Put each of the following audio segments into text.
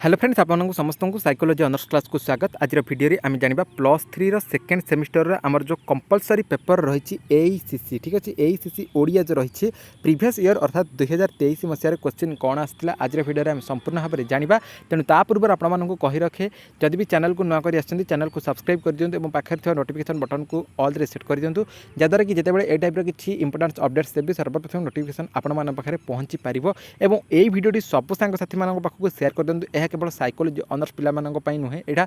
Hello friends आपको समस्त को साइकोलॉजी ऑनर्स क्लास को स्वागत। आज वीडियो आम जाना +3 सेकेंड सेमिस्टर आमर जो कंपलसरी पेपर रही एईसीसी ठीक अच्छे एईसीसी ओडिया जो रही प्रीवियस ईयर अर्थात 2023 मसीह क्वेश्चन कौन आसाला आज वीडियो आम संपूर्ण भाव में जाना। तेणु पूर्व आपको कही रखे जदि भी चैनल को नक चैनल को सब्सक्राइब कर दिंतु और पाखे नोटिफिकेशन बटन को ऑल रे सेट कर दिंतु जहाँद्वारा कि जितेबाला ए टाइप किसी इंपोर्टेंट अपडेट्स देवी सर्वप्रथम नोटिफिकेशन आपण पाखे पहुँची पार और यही भिडियो सब सांगसाथी पाखक सेयार कर दिंतु। यह केवल साइकोलॉजी ऑनर्स पिलामानंको नुहे यहाँ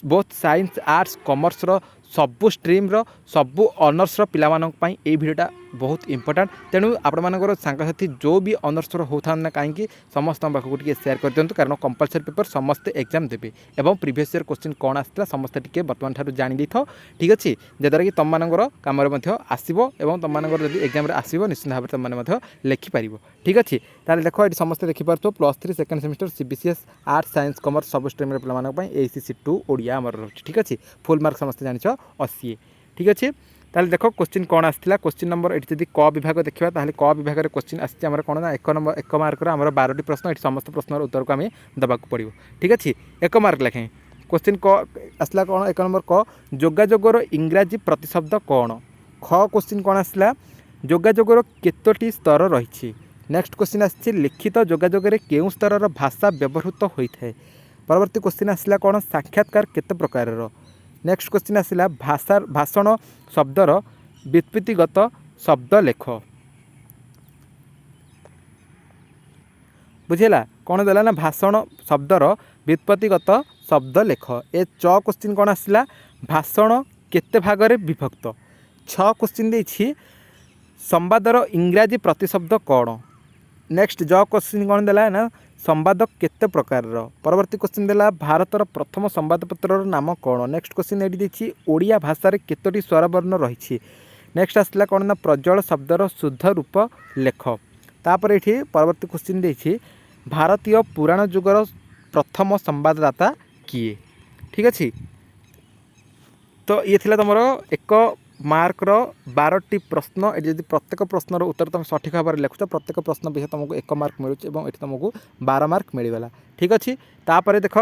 बोथ साइंस आर्ट्स कॉमर्स सबू स्ट्रीम सबू ऑनर्स पिलामानंको ये वीडियोटा बहुत इंपोर्टेंट। तेणु आपंकर सांगसाथी जो भी ऑनर्स होता ना कहीं समस्त पाखक सेयार कर दिंतु कारण कंपलसरी पेपर समस्ते एग्जाम देवे और प्रीवियस ईयर क्वेश्चन कौन आसाला समस्ते टी बर्तमान ठार जानी देथ ठीक अच्छे जद्वारा कि तुम मानकर कम आसो और तुम मानकर जब एग्जाम आसो निश्चित भाव में तुम लिखिपार ठीक अच्छे। ताले देखो ये समस्ते देखिपार +3 second semester CBCS arts science commerce सब स्ट्रीम पे एसीसी 2 ओडिया आमर रही ठीक अच्छे फुल मार्क समस्त जान 80 ठीक अच्छे। ताले देखो क्वेश्चन कौन आसाला क्वेश्चन नंबर ये जब क विभाग देखा ताहले क विभाग में क्वेश्चन आम कौन ना एक मार्क आम 12टी प्रश्न ये समस्त प्रश्न उत्तर को आम देवाक पड़ो ठीक अच्छे। एक मार्क लेखें क्वेश्चन क आसला कौन एक नंबर क जोगाजोगर इंग्राजी प्रतिशब्द कौन। ख क्वेश्चन कौन आसला जोगाजोगर केतोटी स्तर रही। नेक्स्ट क्वेश्चन आसी लिखित जोगाजोग केउं स्तर भाषा व्यवहृत होता है। परवर्ती क्वेश्चन आसला कौन साक्षात्कार केते प्रकार। नेक्स्ट क्वेश्चन आसला भाषा भाषण शब्दर व्युत्पत्तिगत शब्द लेख बुझेगा कौन देला ना भाषण शब्दर व्युत्पत्तिगत शब्द लेख। ए च क्वेश्चन कौन आसला भाषण केते भागरे विभक्त। छ क्वेश्चन देछि संवादर इंग्राजी प्रतिशब्द कौन। नेक्स्ट ज क्वेश्चन कौन देला ना संवाद केते प्रकार। परवर्ती क्वेश्चन देला भारतर प्रथम संवादपत्र नाम कौन। नेक्स्ट क्वेश्चन ये देखिए ओडिया भाषा केतोटी स्वरवर्ण रही। नेक्स्ट आसला कौन ना प्रज्वल शब्दर शुद्ध रूप लेख। तापर ये परवर्ती क्वेश्चन देखिए भारतीय पुराण जुगर प्रथम संवाददाता किए ठीक अच्छे। तो ये थिला तुम एक मार्कर 12टी प्रश्न ये प्रत्येक प्रश्नर उत्तर तुम सठिक भाव में लिखुच प्रत्येक प्रश्न विषय तुमको 1 मार्क मिलूँ और ये तुमको 12 मार्क मिलगला ठीक अच्छे। तापर देख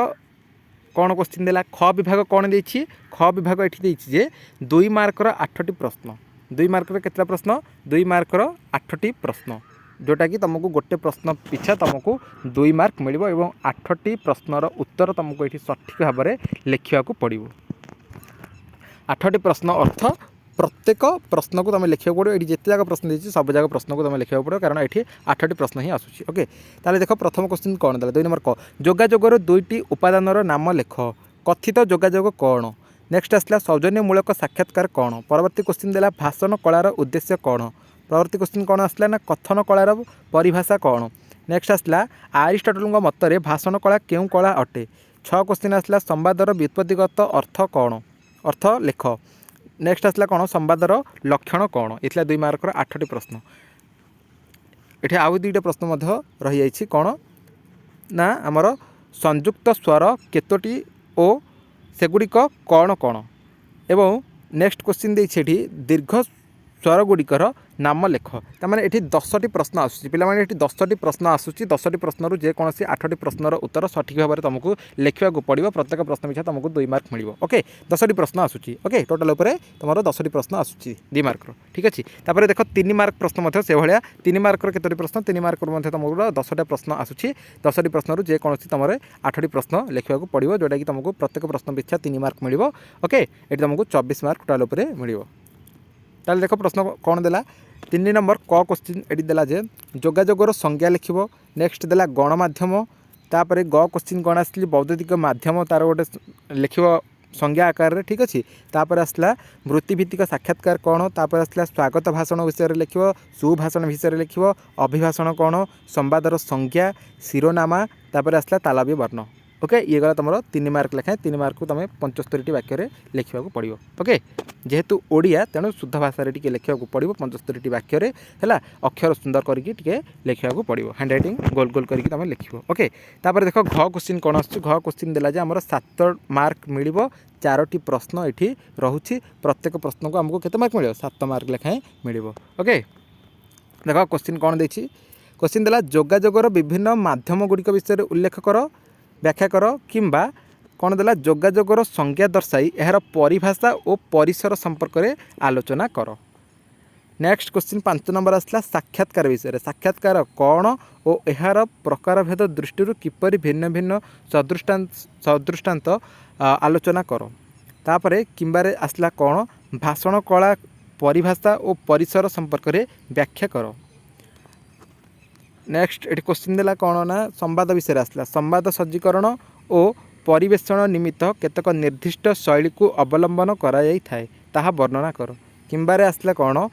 कौन क्वेश्चन देला ख विभाग कौन देछि ख विभाग ये 2 मार्कर 8टी प्रश्न 2 मार्कर केतला प्रश्न 2 मार्कर 8टी प्रश्न जोटा कि तुमको गोटे प्रश्न पिछा तुमको 2 मार्क मिल और 8टी प्रश्नर उत्तर तुमको ये सठिक भाव में लिखा पड़ो। 8टी प्रश्न अर्थ प्रत्येक प्रश्न को तुम लिखा पड़ो ये जिते जगह प्रश्न देती सब जगह प्रश्न को तुम लिखा पड़ो कारण ये 8टी प्रश्न ही आसूँ ओके। ताले देख प्रथम क्वेश्चन कौन देला 2 नंबर क जोगाजोगर 2टी उपादानर नाम लेख कथित जोगाजोग कौन। नेक्स्ट आसला सौजन्यमूलक साक्षात्कार कौन। परवर्ती क्वेश्चन देला भाषण कलार उद्देश्य कौन। परवर्ती क्वेश्चन कौन आसला ना कथन कलार परिभाषा कौन। नेक्स्ट आसला आरिस्टोटल मतरे भाषण कला केउं कला अटे। 6 क्वेश्चन आसला संवादर व्युत्पत्तिगत अर्थ कौन अर्थ लेख। नेक्स्ट आसला कौन संवादर लक्षण कौन। ये 2 मार्कर 8टी प्रश्न ये आउ 2टा प्रश्न रही जाइए कौन ना आमर संयुक्त स्वर केतोटी ओ सेगुड़िक कौन कौन एवं नेक्स्ट क्वेश्चन देछि दीर्घ स्वर गुड़िकर नाम लेख। तमाने ये 10टी प्रश्न आसूँ पे 10टी प्रश्न आसूँ 10टी प्रश्न जेकोसी 8टी प्रश्नर उत्तर सठिक भाव में तुमको लिखा पड़ो प्रत्येक प्रश्न पिछा तुमको 2 मार्क मिल ओके। 10टी प्रश्न आसूँ ओके टोटाल तुम 10टी प्रश्न आसूँ 2 मार्कर ठीक अच्छे। तापर देख 3 मार्क प्रश्न से भाया 3 मार्कर केतोटी प्रश्न 3 मार्कर तुमको 10टा प्रश्न आसूँ 10टी प्रश्न जेकोसी तुम 8टी प्रश्न लिखा पड़ो जोटा कि तुमको प्रत्येक प्रश्न पिछा 3 मार्क मिल ओके। ये तुमको 24 मार्क टोटाल मिल। ताले देख प्रश्न कौन देला 3 नंबर क क्वेश्चन ये देला जे जोगाजोगर संज्ञा लिख। नेक्स्ट देला गणमाध्यम तापर ग क्वेश्चन कौन आसली बौद्धिक माध्यम तार गोटे लिख संज्ञा आकार ठीक अच्छे। तापर आसला वृत्तिभित्तिक साक्षात्कार कौन। तापर आसला स्वागत भाषण विषय लिख सुभाषण विषय लिख अभिभाषण कौन संवादर संज्ञा शिरोनामा तापर आसला तालव्य वर्ण ओके। ये गला तुम 3 मार्क लेखाएं 3 मार्क को तुम 75टी वाक्य लिखा पड़ो ओके। जेहेतु ओडिया तेणु शुद्ध भाषा टी लिखा पड़ो 75टी वाक्य है अक्षर सुंदर करके लिखा पड़ो हैंड रईटिंग गोल गोल करके तुम लिख ओके। तापर देख घ क्वेश्चन कौन आस घ क्वेश्चन देला जे आमर 7 मार्क मिल 4टी प्रश्न ये रोचे प्रत्येक प्रश्न को आमको केते मार्क मिल 7 मार्क लेखाएं मिल ओके। देख क्वेश्चन कौन देखिए क्वेश्चन देला जोगाजोगर विभिन्न माध्यम गुड़िक विषय उल्लेख कर व्याख्या कर किंबा कौन देला जोगाजोगर संज्ञा दर्शाई यार परिभाषा और परिसर संपर्क में आलोचना कर। नेक्स्ट क्वेश्चन 5 नंबर आसला साक्षात्कार विषय। साक्षात्कार कौन और यार प्रकारभेद दृष्टि किपरि भिन्न भिन्न सदृष्टांत आलोचना कर। तापरे किंबारे आसला कौन भाषण कला परिभाषा और परिसर संपर्क में व्याख्या कर। नेक्स्ट ये क्वेश्चन देला कौन ना संवाद विषय आसला संवाद सज्जीकरण और परिवेषण निमित्त केतक निर्दिष्ट शैली को अवलंबन करा वर्णना कर। किंबारे आसला कौन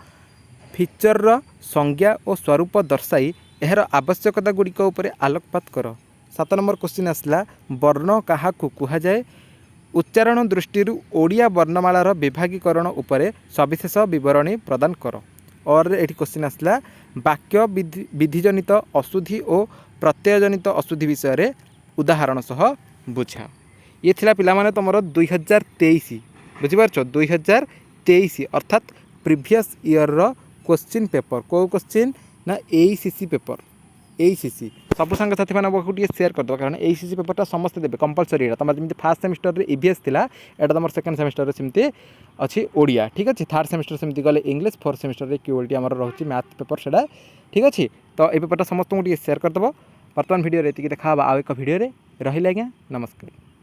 फीचर संज्ञा और स्वरूप दर्शाई यार आवश्यकता गुड़िक उपर आलोकपात कर। 7 नंबर क्वेश्चन आसला वर्ण क्या कहुए उच्चारण दृष्टि ओडिया वर्णमालार विभागीकरण उपर सविशेष विवरणी प्रदान कर। और ये क्वेश्चन आसला वाक्य विधिजनित अशुद्धि और प्रत्ययजनित अशुद्धि विषय रे उदाहरण सह बुझा। ये थिला पिला माने तुमर 2023 बुझिपारछ 2023 अर्थात प्रीवियस ईयर रो क्वेश्चन पेपर को क्वेश्चन ना एसीसी पेपर एसीसी सब सांग साथी मैंने गोटे शेयर करदे कारण एसीसी पेपरटा समस्त देवे कंपलसरी तुम जमी फास्ट सेमिस्टर रे ईवीएस थिला एटा तुम सेकेंड सेमिस्टर सेमती अच्छी ओडिया ठीक अच्छे थर्ड सेमिस्टर सेमती गले इंग्लिश फोर्थ सेमिस्टर रे क्यूएलटी आमर रोचे मैथ पेपर से ठीक अच्छे तो ये पेपरटा समस्त को शेयर करदेव। बर्तमान वीडियो ये देखा आउ एक वीडियो रही आज्ञा नमस्कार।